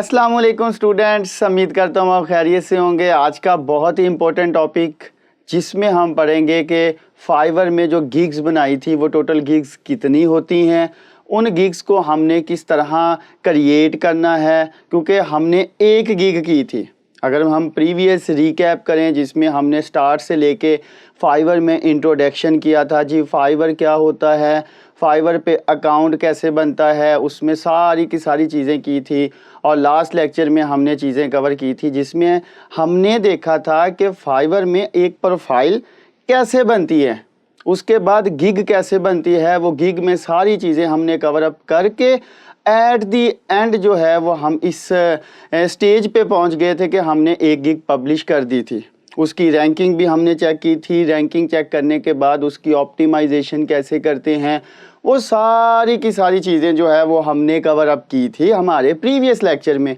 अस्सलाम वालेकुम स्टूडेंट्स, उम्मीद करता हूँ आप खैरियत से होंगे। आज का बहुत ही इम्पोर्टेंट टॉपिक जिसमें हम पढ़ेंगे कि फाइवर में जो गिग्स बनाई थी वो टोटल गिग्स कितनी होती हैं, उन गिग्स को हमने किस तरह क्रिएट करना है, क्योंकि हमने एक गिग की थी। अगर हम प्रीवियस रिकैप करें जिसमें हमने स्टार्ट से लेके फाइवर में इंट्रोडक्शन किया था जी, फाइवर क्या होता है, फाइवर पे अकाउंट कैसे बनता है, उसमें सारी की सारी चीज़ें की थी। और लास्ट लेक्चर में हमने चीज़ें कवर की थी जिसमें हमने देखा था कि फाइवर में एक प्रोफाइल कैसे बनती है, उसके बाद गिग कैसे बनती है। वो गिग में सारी चीज़ें हमने कवर अप करके एट दी एंड जो है वो हम इस स्टेज पे पहुंच गए थे कि हमने एक गिग पब्लिश कर दी थी। उसकी रैंकिंग भी हमने चेक की थी। रैंकिंग चेक करने के बाद उसकी ऑप्टिमाइजेशन कैसे करते हैं, वो सारी की सारी चीज़ें जो है वो हमने कवर अप की थी हमारे प्रीवियस लेक्चर में।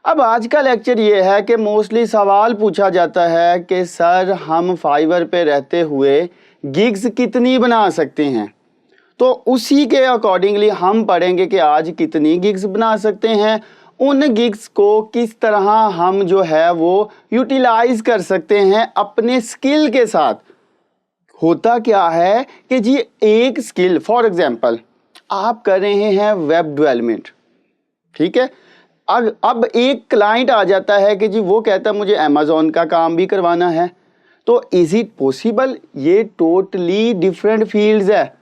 अब आज का लेक्चर ये है कि मोस्टली सवाल पूछा जाता है कि सर हम फाइवर पे रहते हुए गिग्स कितनी बना सकते हैं। तो उसी के अकॉर्डिंगली हम पढ़ेंगे कि आज कितनी गिग्स बना सकते हैं, उन गिग्स को किस तरह हम जो है वो यूटिलाइज कर सकते हैं अपने स्किल के साथ। होता क्या है कि जी एक स्किल, फॉर एग्जांपल आप कर रहे हैं वेब डेवलपमेंट, ठीक है। अब एक क्लाइंट आ जाता है कि जी वो कहता है मुझे अमेज़ॉन का काम भी करवाना है। तो इज इट पॉसिबल? ये टोटली डिफरेंट फील्ड्स है।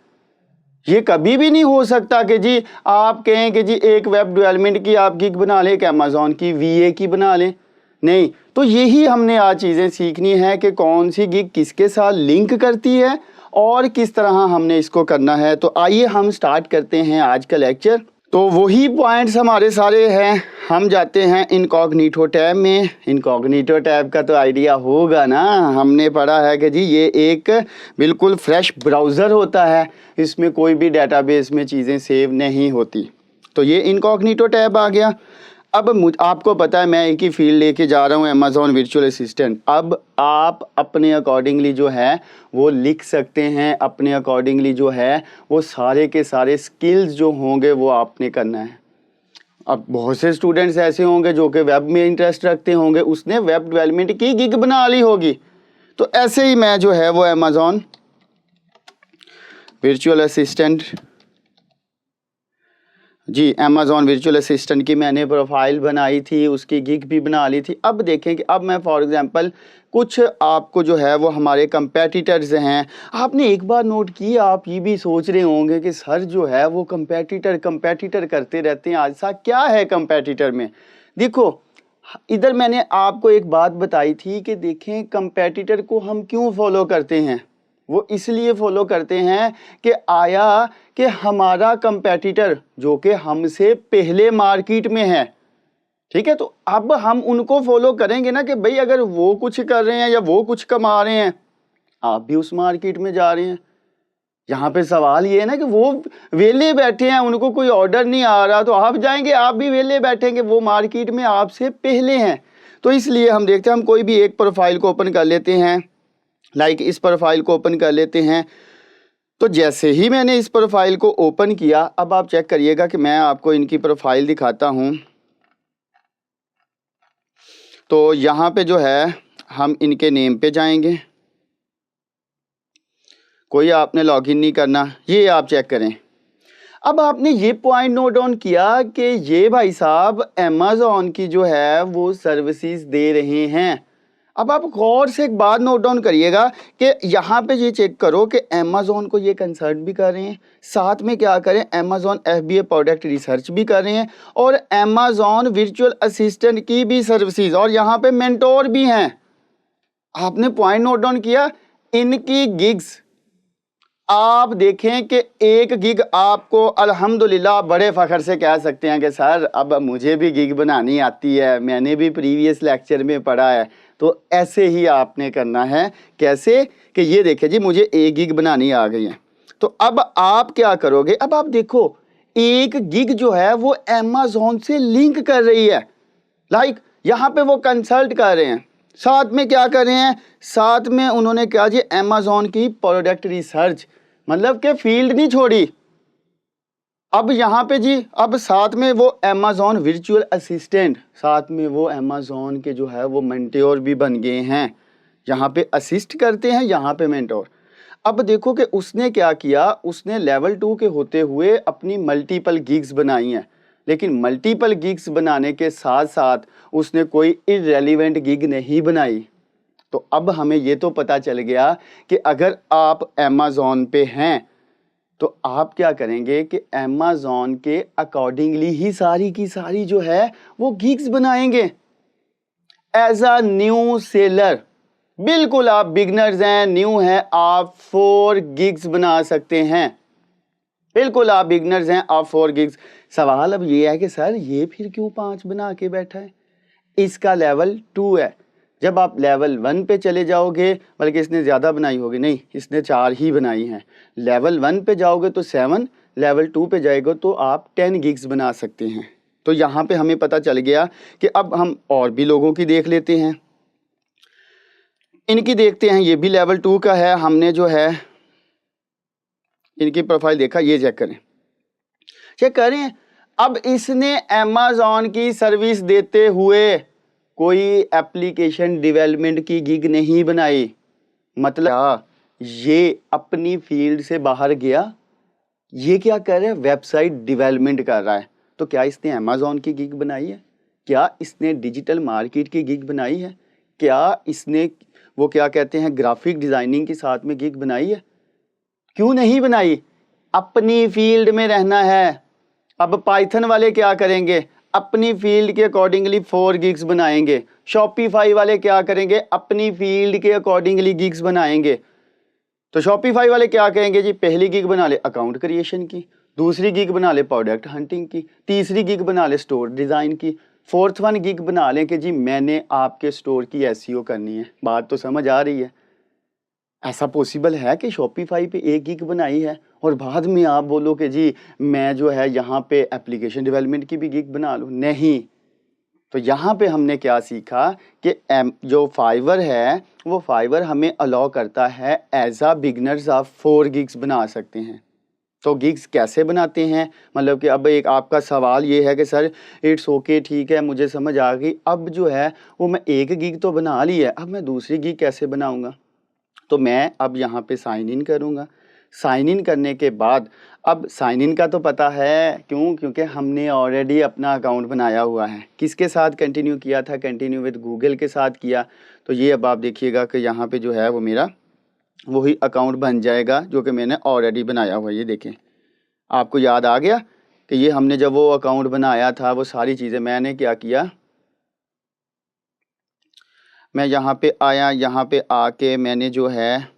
ये कभी भी नहीं हो सकता कि जी आप कहें कि जी एक वेब डेवलपमेंट की आप गिग बना लें, एक अमेज़ॉन की वीए की बना लें। नहीं, तो यही हमने आज चीज़ें सीखनी है कि कौन सी गिग किसके साथ लिंक करती है और किस तरह हमने इसको करना है। तो आइए हम स्टार्ट करते हैं आज का लेक्चर। तो वही पॉइंट्स हमारे सारे हैं। हम जाते हैं इनकॉग्निटो टैब में। इनकॉग्निटो टैब का तो आइडिया होगा ना, हमने पढ़ा है कि जी ये एक बिल्कुल फ्रेश ब्राउज़र होता है, इसमें कोई भी डेटाबेस में चीज़ें सेव नहीं होती। तो ये इनकॉग्निटो टैब आ गया। अब आपको पता है मैं एक ही फील्ड लेके जा रहा हूँ, अमेज़ॉन वर्चुअल असिस्टेंट। अब आप अपने अकॉर्डिंगली जो है वो लिख सकते हैं, अपने अकॉर्डिंगली जो है वो सारे के सारे स्किल्स जो होंगे वो आपने करना है। अब बहुत से स्टूडेंट्स ऐसे होंगे जो कि वेब में इंटरेस्ट रखते होंगे, उसने वेब डेवलपमेंट की गिग बना ली होगी। तो ऐसे ही मैं जो है वो अमेज़ॉन वर्चुअल असिस्टेंट, जी अमेज़ॉन वर्चुअल असिस्टेंट की मैंने प्रोफाइल बनाई थी, उसकी गिग भी बना ली थी। अब देखें कि अब मैं फॉर एग्जांपल कुछ आपको जो है वो हमारे कंपेटिटर्स हैं। आपने एक बार नोट की, आप ये भी सोच रहे होंगे कि सर जो है वो कंपेटिटर करते रहते हैं, ऐसा क्या है कंपेटिटर में। देखो इधर मैंने आपको एक बात बताई थी कि देखें कंपेटिटर को हम क्यों फॉलो करते हैं। वो इसलिए फॉलो करते हैं कि आया कि हमारा कंपेटिटर जो कि हमसे पहले मार्केट में है, ठीक है, तो अब हम उनको फॉलो करेंगे ना कि भाई अगर वो कुछ कर रहे हैं या वो कुछ कमा रहे हैं, आप भी उस मार्केट में जा रहे हैं। यहाँ पे सवाल ये है ना कि वो वेले बैठे हैं, उनको कोई ऑर्डर नहीं आ रहा, तो आप जाएंगे, आप भी वेले बैठेंगे, वो मार्केट में आपसे पहले हैं। तो इसलिए हम देखते हैं, हम कोई भी एक प्रोफाइल को ओपन कर लेते हैं, लाइक इस प्रोफाइल को ओपन कर लेते हैं। तो जैसे ही मैंने इस प्रोफाइल को ओपन किया, अब आप चेक करिएगा कि मैं आपको इनकी प्रोफाइल दिखाता हूं। तो यहाँ पे जो है हम इनके नेम पे जाएंगे, कोई आपने लॉगिन नहीं करना, ये आप चेक करें। अब आपने ये पॉइंट नोट डाउन किया कि ये भाई साहब अमेज़ॉन की जो है वो सर्विसेज दे रहे हैं। अब आप गौर से एक बात नोट डाउन करिएगा कि यहाँ पे ये चेक करो कि अमेज़ॉन को ये कंसल्ट भी कर रहे हैं, साथ में क्या करें अमेज़ॉन FBA प्रोडक्ट रिसर्च भी कर रहे हैं, और अमेज़ॉन वर्चुअल असिस्टेंट की भी सर्विसेज, और यहाँ पे मेंटोर भी हैं। आपने पॉइंट नोट डाउन किया। इनकी गिग्स आप देखें कि एक गिग आपको अल्हम्दुलिल्लाह बड़े फ़ख्र से कह सकते हैं कि सर अब मुझे भी गिग बनानी आती है, मैंने भी प्रीवियस लेक्चर में पढ़ा है। तो ऐसे ही आपने करना है। कैसे कि ये देखिए जी मुझे एक गिग बनानी आ गई है। तो अब आप क्या करोगे, अब आप देखो एक गिग जो है वो अमेज़ॉन से लिंक कर रही है। लाइक यहाँ पे वो कंसल्ट कर रहे हैं, साथ में क्या कर रहे हैं, साथ में उन्होंने क्या जी अमेज़ॉन की प्रोडक्ट रिसर्च, मतलब कि फील्ड नहीं छोड़ी। अब यहाँ पे जी, अब साथ में वो अमेज़ॉन वर्चुअल असिस्टेंट, साथ में वो अमेज़ॉन के जो है वो मेंटोर भी बन गए हैं। यहाँ पे असिस्ट करते हैं, यहाँ पे मेंटोर। अब देखो कि उसने क्या किया, उसने लेवल 2 के होते हुए अपनी मल्टीपल गिग्स बनाई हैं, लेकिन मल्टीपल गिग्स बनाने के साथ साथ उसने कोई इररेलेवेंट गिग नहीं बनाई। तो अब हमें ये तो पता चल गया कि अगर आप अमेज़ॉन पे हैं तो आप क्या करेंगे कि अमेज़ॉन के अकॉर्डिंगली ही सारी की सारी जो है वो गिग्स बनाएंगे एज अ न्यू सेलर। बिल्कुल आप बिगनर्स हैं, न्यू हैं, आप 4 गिग्स बना सकते हैं। बिल्कुल आप बिगनर्स हैं, आप 4 गिग्स। सवाल अब ये है कि सर ये फिर क्यों 5 बना के बैठा है? इसका लेवल 2 है। जब आप लेवल 1 पे चले जाओगे, बल्कि इसने ज़्यादा बनाई होगी, नहीं इसने 4 ही बनाई हैं। लेवल 1 पे जाओगे तो 7, लेवल 2 पे जाएगा तो आप 10 गिग्स बना सकते हैं। तो यहाँ पे हमें पता चल गया कि अब हम और भी लोगों की देख लेते हैं, इनकी देखते हैं। ये भी लेवल 2 का है। हमने जो है इनकी प्रोफाइल देखा, ये चेक करें। अब इसने अमेज़ॉन की सर्विस देते हुए कोई एप्लीकेशन डेवलपमेंट की गिग नहीं बनाई। मतलब ये अपनी फील्ड से बाहर गया, ये क्या कर रहा है, वेबसाइट डेवलपमेंट कर रहा है। तो क्या इसने अमेज़ॉन की गिग बनाई है? क्या इसने डिजिटल मार्केट की गिग बनाई है? क्या इसने वो क्या कहते हैं ग्राफिक डिजाइनिंग के साथ में गिग बनाई है? क्यों नहीं बनाई? अपनी फील्ड में रहना है। अब पाइथन वाले क्या करेंगे, अपनी फील्ड के अकॉर्डिंगली 4 गिग्स बनाएंगे। शॉपिफाई वाले क्या करेंगे, अपनी फील्ड के अकॉर्डिंगली गिग्स बनाएंगे। तो शॉपिफाई वाले क्या कहेंगे जी, पहली गिग बना ले अकाउंट क्रिएशन की, दूसरी गिग बना ले प्रोडक्ट हंटिंग की, तीसरी गिग बना ले स्टोर डिज़ाइन की, फोर्थ वन गिग बना लें कि जी मैंने आपके स्टोर की एसईओ करनी है। बात तो समझ आ रही है? ऐसा पॉसिबल है कि शॉपिफाई पे एक गिग बनाई है और बाद में आप बोलो कि जी मैं जो है यहाँ पे एप्लीकेशन डेवलपमेंट की भी गिग बना लूँ? नहीं। तो यहाँ पे हमने क्या सीखा कि जो फाइवर है वो फाइवर हमें अलाउ करता है एज आ बिगनर्स आप 4 गिग्स बना सकते हैं। तो गिग्स कैसे बनाते हैं, मतलब कि अब एक आपका सवाल ये है कि सर इट्स ओके, ठीक है मुझे समझ आ गई, अब जो है वो मैं एक गिग तो बना ली है, अब मैं दूसरी गिग कैसे बनाऊंगा? तो मैं अब यहाँ पे साइन इन करूँगा। साइन इन करने के बाद, अब साइन इन का तो पता है क्यों, क्योंकि हमने ऑलरेडी अपना अकाउंट बनाया हुआ है। किसके साथ कंटिन्यू किया था, कंटिन्यू विद गूगल के साथ किया। तो ये अब आप देखिएगा कि यहाँ पे जो है वो मेरा वही अकाउंट बन जाएगा जो कि मैंने ऑलरेडी बनाया हुआ है। ये देखें, आपको याद आ गया कि ये हमने जब वो अकाउंट बनाया था वो सारी चीज़ें मैंने क्या किया, मैं यहाँ पे आया, यहाँ पे आके मैंने जो है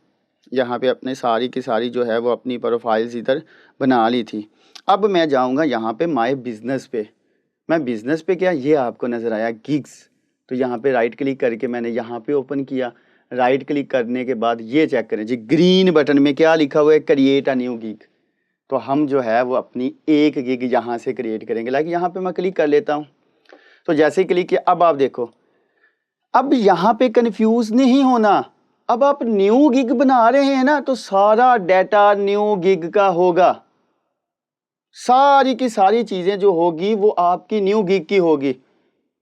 यहाँ पे अपने सारी की सारी जो है वो अपनी प्रोफाइल्स इधर बना ली थी। अब मैं जाऊँगा यहाँ पे माय बिज़नेस पे। मैं बिज़नेस पे क्या, ये आपको नज़र आया गिग्स, तो यहाँ पे राइट क्लिक करके मैंने यहाँ पे ओपन किया। राइट क्लिक करने के बाद ये चेक करें जी, ग्रीन बटन में क्या लिखा हुआ है, क्रिएट अ न्यू गिग। तो हम जो है वो अपनी एक गिग यहाँ से क्रिएट करेंगे। लाइक यहाँ पे मैं क्लिक कर लेता हूँ। तो जैसे ही क्लिक किया, अब आप देखो, अब यहाँ पे कंफ्यूज नहीं होना। अब आप न्यू गिग बना रहे हैं ना, तो सारा डाटा न्यू गिग का होगा। सारी की सारी चीजें जो होगी वो आपकी न्यू गिग की होगी।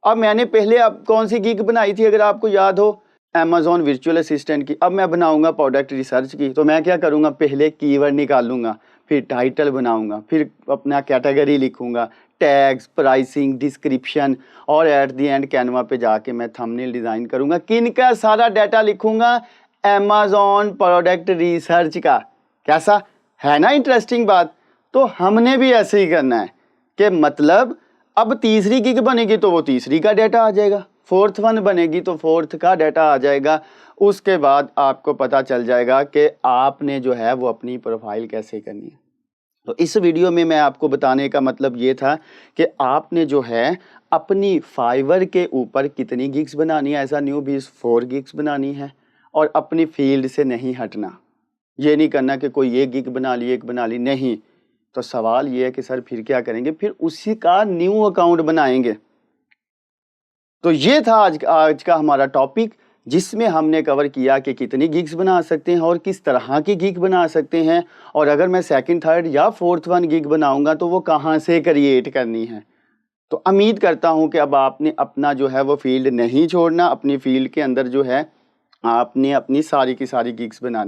अब मैंने पहले अब कौन सी गिग बनाई थी अगर आपको याद हो, अमेज़ॉन वर्चुअल असिस्टेंट की। अब मैं बनाऊंगा प्रोडक्ट रिसर्च की। तो मैं क्या करूंगा, पहले कीवर्ड निकालूंगा, फिर टाइटल बनाऊंगा, फिर अपना कैटेगरी लिखूंगा, टैग्स, प्राइसिंग, डिस्क्रिप्शन, और एट द एंड कैनवा पे जाके मैं थंबनेल डिज़ाइन करूंगा। किन का सारा डाटा लिखूंगा, अमेज़ॉन प्रोडक्ट रिसर्च का। कैसा है ना इंटरेस्टिंग बात? तो हमने भी ऐसे ही करना है कि मतलब अब तीसरी गिग बनेगी तो वो तीसरी का डाटा आ जाएगा, फोर्थ वन बनेगी तो फोर्थ का डाटा आ जाएगा। उसके बाद आपको पता चल जाएगा कि आपने जो है वो अपनी प्रोफाइल कैसे करनी है। तो इस वीडियो में मैं आपको बताने का मतलब ये था कि आपने जो है अपनी फाइवर के ऊपर कितनी गिग्स बनानी है, ऐसा न्यू बीस 4 गिग्स बनानी है, और अपनी फील्ड से नहीं हटना। ये नहीं करना कि कोई एक गिग बना ली, एक बना ली, नहीं। तो सवाल ये है कि सर फिर क्या करेंगे, फिर उसी का न्यू अकाउंट बनाएंगे। तो ये था आज का हमारा टॉपिक। जिसमें हमने कवर किया कि कितनी गिग्स बना सकते हैं और किस तरह की गिग बना सकते हैं, और अगर मैं सेकंड, थर्ड या फोर्थ वन गिग बनाऊंगा तो वो कहाँ से क्रिएट करनी है। तो उम्मीद करता हूँ कि अब आपने अपना जो है वो फील्ड नहीं छोड़ना, अपनी फील्ड के अंदर जो है आपने अपनी सारी की सारी गिग्स बनानी।